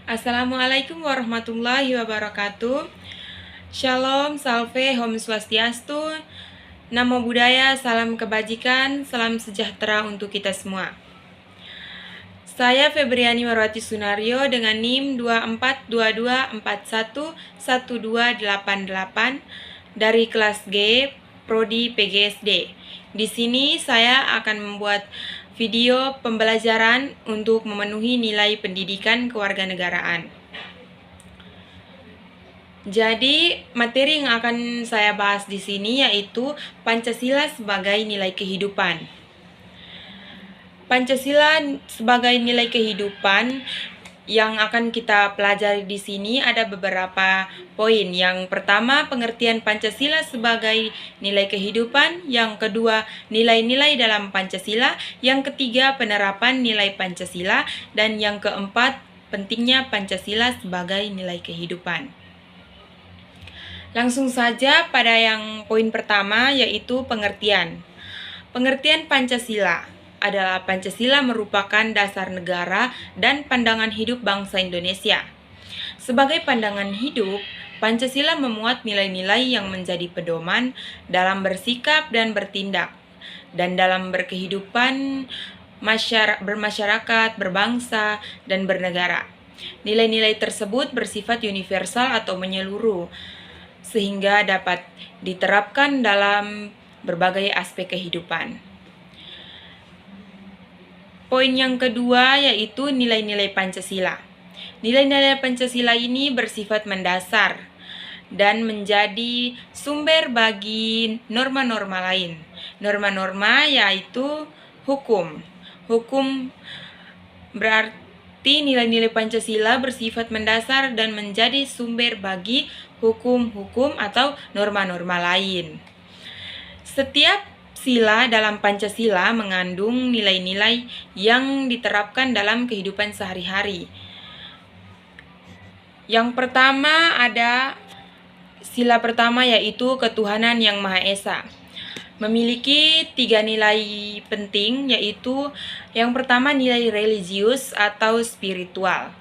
Assalamualaikum warahmatullahi wabarakatuh. Shalom, salve, Om Swastiastu. Namo Buddhaya, salam kebajikan, salam sejahtera untuk kita semua. Saya Febriani Marwati Sunario dengan NIM 2422411288 dari kelas G, Prodi PGSD. Di sini saya akan membuat video pembelajaran untuk memenuhi nilai pendidikan kewarganegaraan. Jadi, materi yang akan saya bahas di sini yaitu Pancasila sebagai nilai kehidupan. Pancasila sebagai nilai kehidupan yang akan kita pelajari di sini ada beberapa poin. Yang pertama, pengertian Pancasila sebagai nilai kehidupan. Yang kedua, nilai-nilai dalam Pancasila. Yang ketiga, penerapan nilai Pancasila. Dan yang keempat, pentingnya Pancasila sebagai nilai kehidupan. Langsung saja pada yang poin pertama, yaitu pengertian. Pengertian Pancasila adalah Pancasila merupakan dasar negara dan pandangan hidup bangsa Indonesia. Sebagai pandangan hidup, Pancasila memuat nilai-nilai yang menjadi pedoman dalam bersikap dan bertindak, dan dalam berkehidupan bermasyarakat, berbangsa, dan bernegara. Nilai-nilai tersebut bersifat universal atau menyeluruh, sehingga dapat diterapkan dalam berbagai aspek kehidupan. Poin yang kedua yaitu nilai-nilai Pancasila. Nilai-nilai Pancasila ini bersifat mendasar dan menjadi sumber bagi norma-norma lain. Norma-norma yaitu hukum. Hukum berarti nilai-nilai Pancasila bersifat mendasar dan menjadi sumber bagi hukum-hukum atau norma-norma lain. Setiap sila dalam Pancasila mengandung nilai-nilai yang diterapkan dalam kehidupan sehari-hari. Yang pertama ada sila pertama yaitu ketuhanan yang Maha Esa. Memiliki 3 nilai penting, yaitu yang pertama nilai religius atau spiritual.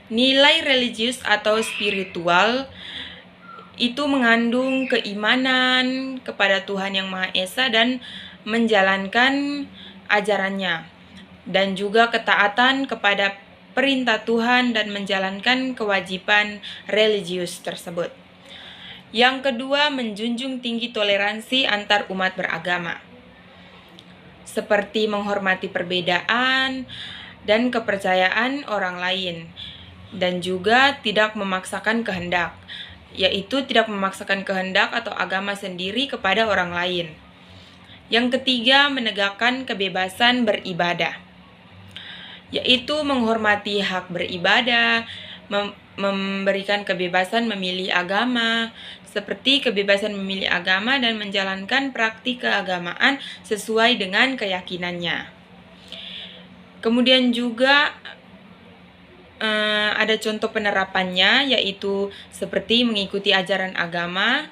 Nilai religius atau spiritual itu mengandung keimanan kepada Tuhan yang Maha Esa dan menjalankan ajarannya, dan juga ketaatan kepada perintah Tuhan dan menjalankan kewajiban religius tersebut. Yang kedua, menjunjung tinggi toleransi antar umat beragama, seperti menghormati perbedaan dan kepercayaan orang lain, dan juga tidak memaksakan kehendak, yaitu tidak memaksakan kehendak atau agama sendiri kepada orang lain. Yang ketiga, menegakkan kebebasan beribadah, yaitu menghormati hak beribadah, memberikan kebebasan memilih agama, seperti kebebasan memilih agama dan menjalankan praktik keagamaan sesuai dengan keyakinannya. Kemudian juga ada contoh penerapannya, yaitu seperti mengikuti ajaran agama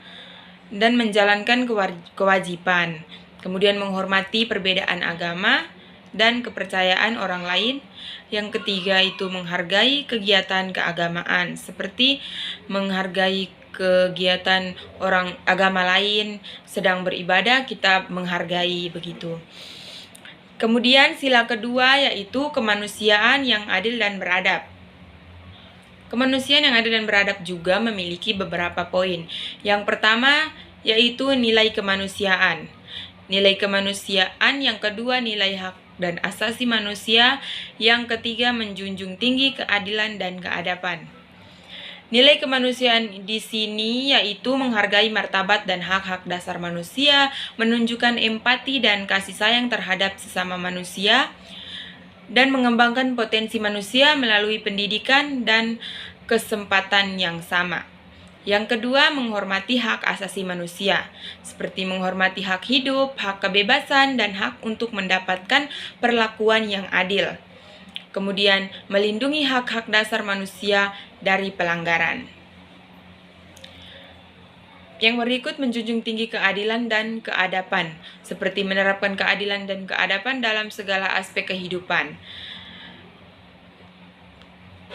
dan menjalankan kewajiban. Kemudian menghormati perbedaan agama dan kepercayaan orang lain. Yang ketiga itu menghargai kegiatan keagamaan, seperti menghargai kegiatan orang agama lain sedang beribadah, kita menghargai begitu. Kemudian sila kedua yaitu kemanusiaan yang adil dan beradab. Kemanusiaan yang adil dan beradab juga memiliki beberapa poin. Yang pertama yaitu nilai kemanusiaan. Nilai kemanusiaan, yang kedua nilai hak dan asasi manusia, yang ketiga menjunjung tinggi keadilan dan keadaban. Nilai kemanusiaan di sini yaitu menghargai martabat dan hak-hak dasar manusia, menunjukkan empati dan kasih sayang terhadap sesama manusia, dan mengembangkan potensi manusia melalui pendidikan dan kesempatan yang sama. Yang kedua, menghormati hak asasi manusia, seperti menghormati hak hidup, hak kebebasan, dan hak untuk mendapatkan perlakuan yang adil. Kemudian, melindungi hak-hak dasar manusia dari pelanggaran. Yang berikut menjunjung tinggi keadilan dan keadaban, seperti menerapkan keadilan dan keadaban dalam segala aspek kehidupan.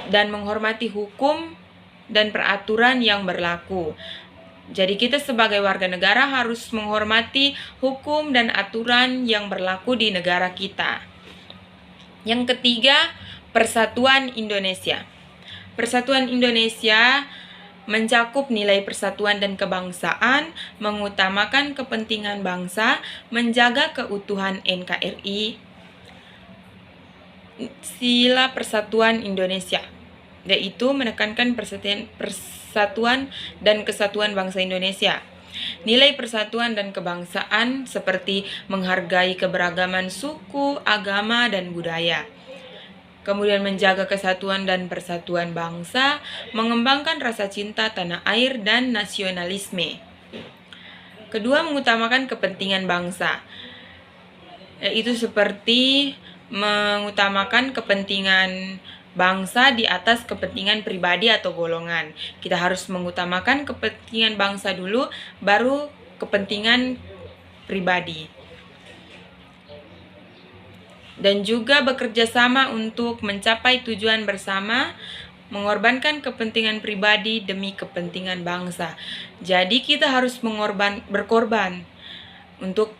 dan menghormati hukum dan peraturan yang berlaku. Jadi kita sebagai warga negara harus menghormati hukum dan aturan yang berlaku di negara kita. Yang ketiga, Persatuan Indonesia. Persatuan Indonesia mencakup nilai persatuan dan kebangsaan, mengutamakan kepentingan bangsa, menjaga keutuhan NKRI. Sila Persatuan Indonesia, yaitu menekankan persatuan dan kesatuan bangsa Indonesia. Nilai persatuan dan kebangsaan seperti menghargai keberagaman suku, agama, dan budaya. Kemudian menjaga kesatuan dan persatuan bangsa, mengembangkan rasa cinta tanah air dan nasionalisme. Kedua, mengutamakan kepentingan bangsa, yaitu seperti mengutamakan kepentingan bangsa di atas kepentingan pribadi atau golongan. Kita harus mengutamakan kepentingan bangsa dulu, baru kepentingan pribadi. Dan juga bekerja sama untuk mencapai tujuan bersama, mengorbankan kepentingan pribadi demi kepentingan bangsa. Jadi kita harus berkorban untuk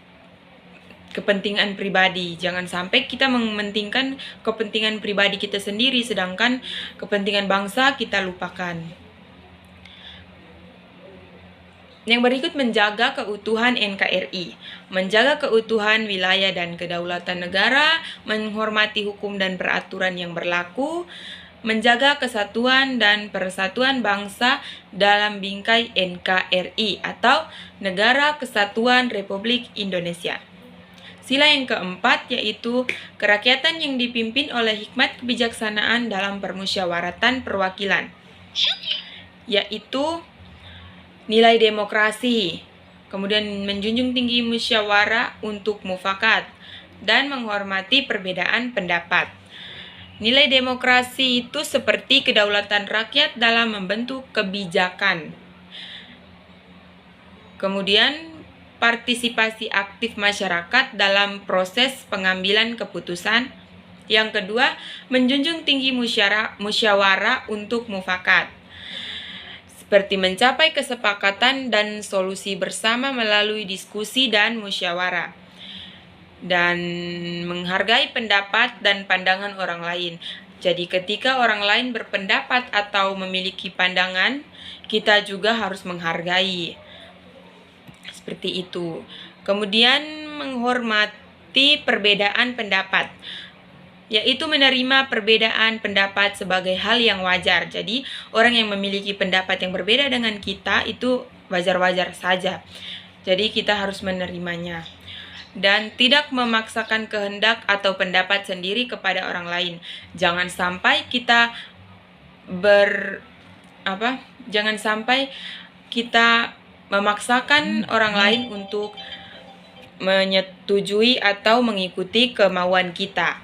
kepentingan pribadi. Jangan sampai kita mementingkan kepentingan pribadi kita sendiri, sedangkan kepentingan bangsa kita lupakan. Yang berikut, menjaga keutuhan NKRI, menjaga keutuhan wilayah dan kedaulatan negara, menghormati hukum dan peraturan yang berlaku, menjaga kesatuan dan persatuan bangsa dalam bingkai NKRI atau Negara Kesatuan Republik Indonesia. Sila yang keempat yaitu kerakyatan yang dipimpin oleh hikmat kebijaksanaan dalam permusyawaratan perwakilan, yaitu nilai demokrasi, kemudian menjunjung tinggi musyawarah untuk mufakat, dan menghormati perbedaan pendapat. Nilai demokrasi itu seperti kedaulatan rakyat dalam membentuk kebijakan. Kemudian partisipasi aktif masyarakat dalam proses pengambilan keputusan. Yang kedua, menjunjung tinggi musyawarah untuk mufakat, seperti mencapai kesepakatan dan solusi bersama melalui diskusi dan musyawarah, dan menghargai pendapat dan pandangan orang lain. Jadi ketika orang lain berpendapat atau memiliki pandangan, kita juga harus menghargai. Seperti itu. Kemudian menghormati perbedaan pendapat, yaitu menerima perbedaan pendapat sebagai hal yang wajar. Jadi orang yang memiliki pendapat yang berbeda dengan kita itu wajar-wajar saja. Jadi kita harus menerimanya. Dan tidak memaksakan kehendak atau pendapat sendiri kepada orang lain. Jangan sampai kita memaksakan orang lain untuk menyetujui atau mengikuti kemauan kita.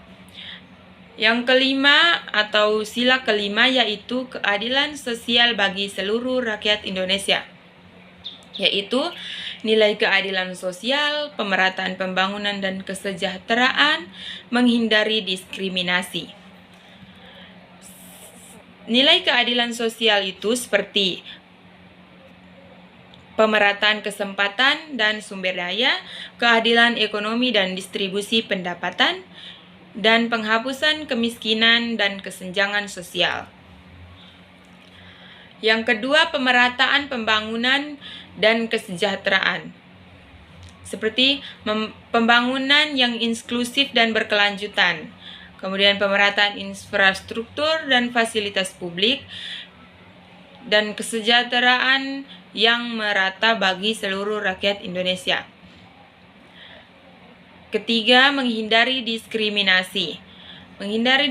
Yang kelima atau sila kelima yaitu keadilan sosial bagi seluruh rakyat Indonesia, yaitu nilai keadilan sosial, pemerataan pembangunan dan kesejahteraan, menghindari diskriminasi. Nilai keadilan sosial itu seperti pemerataan kesempatan dan sumber daya, keadilan ekonomi dan distribusi pendapatan, dan penghapusan kemiskinan dan kesenjangan sosial. Yang kedua, pemerataan pembangunan dan kesejahteraan, seperti pembangunan yang inklusif dan berkelanjutan, kemudian pemerataan infrastruktur dan fasilitas publik, dan kesejahteraan yang merata bagi seluruh rakyat Indonesia. Ketiga, menghindari diskriminasi. Menghindari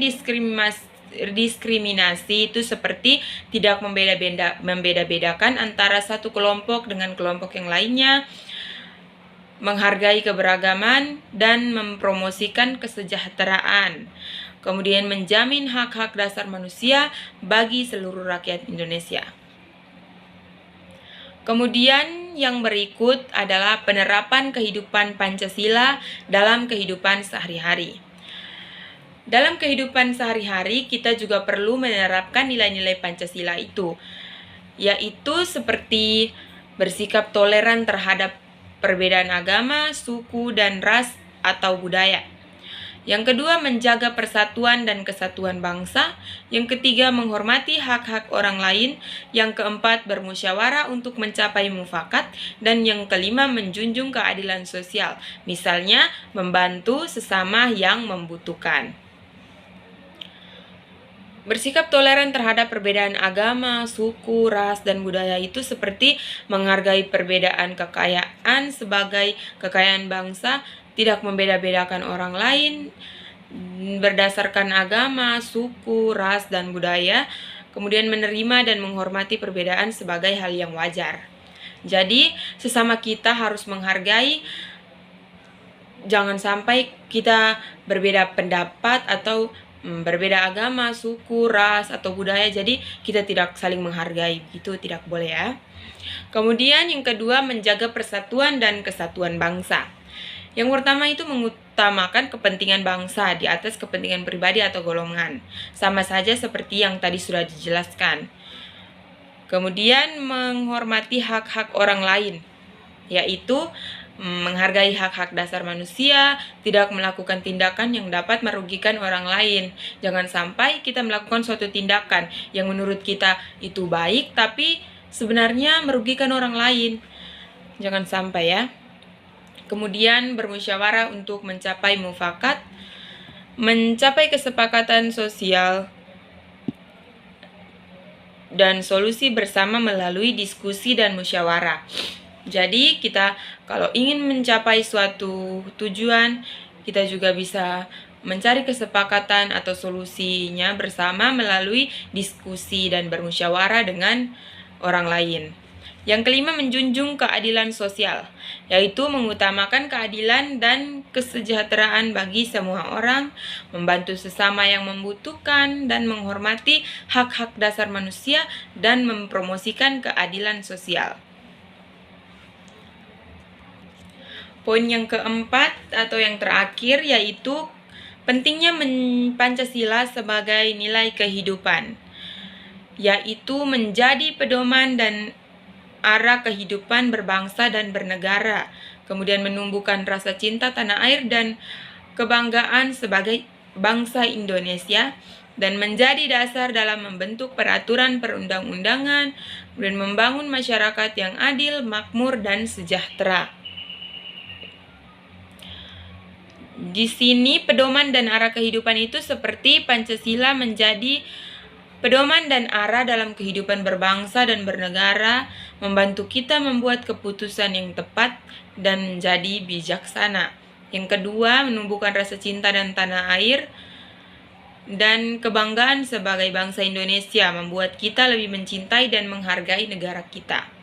diskriminasi itu seperti tidak membeda-bedakan antara satu kelompok dengan kelompok yang lainnya, menghargai keberagaman dan mempromosikan kesejahteraan, kemudian menjamin hak-hak dasar manusia bagi seluruh rakyat Indonesia. Kemudian yang berikut adalah penerapan kehidupan Pancasila dalam kehidupan sehari-hari. Dalam kehidupan sehari-hari, kita juga perlu menerapkan nilai-nilai Pancasila itu, yaitu seperti bersikap toleran terhadap perbedaan agama, suku, dan ras atau budaya. Yang kedua, menjaga persatuan dan kesatuan bangsa. Yang ketiga, menghormati hak-hak orang lain. Yang keempat, bermusyawarah untuk mencapai mufakat. Dan yang kelima, menjunjung keadilan sosial. Misalnya, membantu sesama yang membutuhkan. Bersikap toleran terhadap perbedaan agama, suku, ras, dan budaya itu seperti menghargai perbedaan kekayaan sebagai kekayaan bangsa, tidak membeda-bedakan orang lain berdasarkan agama, suku, ras, dan budaya, kemudian menerima dan menghormati perbedaan sebagai hal yang wajar. Jadi, sesama kita harus menghargai, jangan sampai kita berbeda pendapat atau berbeda agama, suku, ras, atau budaya, jadi kita tidak saling menghargai, itu tidak boleh ya. Kemudian yang kedua, menjaga persatuan dan kesatuan bangsa. Yang pertama itu mengutamakan kepentingan bangsa di atas kepentingan pribadi atau golongan. Sama saja seperti yang tadi sudah dijelaskan. Kemudian menghormati hak-hak orang lain, yaitu menghargai hak-hak dasar manusia, tidak melakukan tindakan yang dapat merugikan orang lain. Jangan sampai kita melakukan suatu tindakan yang menurut kita itu baik, tapi sebenarnya merugikan orang lain. Jangan sampai ya. Kemudian bermusyawarah untuk mencapai mufakat, mencapai kesepakatan sosial dan solusi bersama melalui diskusi dan musyawarah. Jadi kita kalau ingin mencapai suatu tujuan, kita juga bisa mencari kesepakatan atau solusinya bersama melalui diskusi dan bermusyawarah dengan orang lain. Yang kelima, menjunjung keadilan sosial, yaitu mengutamakan keadilan dan kesejahteraan bagi semua orang, membantu sesama yang membutuhkan, dan menghormati hak-hak dasar manusia dan mempromosikan keadilan sosial. Poin yang keempat atau yang terakhir yaitu pentingnya Pancasila sebagai nilai kehidupan, yaitu menjadi pedoman dan arah kehidupan berbangsa dan bernegara, kemudian menumbuhkan rasa cinta tanah air dan kebanggaan sebagai bangsa Indonesia, dan menjadi dasar dalam membentuk peraturan perundang-undangan, dan membangun masyarakat yang adil, makmur, dan sejahtera. Di sini pedoman dan arah kehidupan itu seperti Pancasila menjadi pedoman dan arah dalam kehidupan berbangsa dan bernegara, membantu kita membuat keputusan yang tepat dan menjadi bijaksana. Yang kedua, menumbuhkan rasa cinta dan tanah air dan kebanggaan sebagai bangsa Indonesia, membuat kita lebih mencintai dan menghargai negara kita.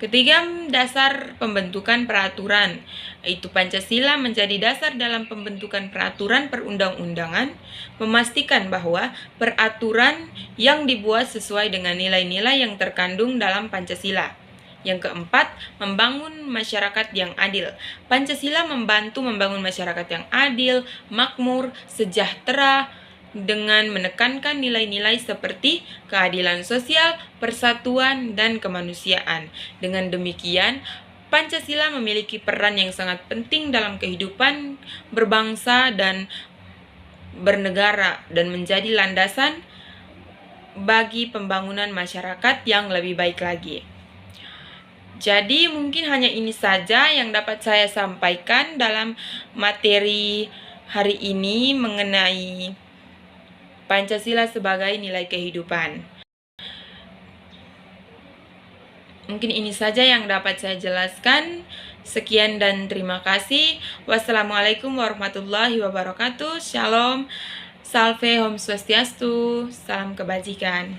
Ketiga, dasar pembentukan peraturan, yaitu Pancasila menjadi dasar dalam pembentukan peraturan perundang-undangan, memastikan bahwa peraturan yang dibuat sesuai dengan nilai-nilai yang terkandung dalam Pancasila. Yang keempat, membangun masyarakat yang adil. Pancasila membantu membangun masyarakat yang adil, makmur, sejahtera, dengan menekankan nilai-nilai seperti keadilan sosial, persatuan, dan kemanusiaan. Dengan demikian, Pancasila memiliki peran yang sangat penting dalam kehidupan berbangsa dan bernegara dan menjadi landasan bagi pembangunan masyarakat yang lebih baik lagi. Jadi mungkin hanya ini saja yang dapat saya sampaikan dalam materi hari ini mengenai Pancasila sebagai nilai kehidupan. Mungkin ini saja yang dapat saya jelaskan. Sekian dan terima kasih. Wassalamualaikum warahmatullahi wabarakatuh. Shalom, salve, om swastiastu, salam kebajikan.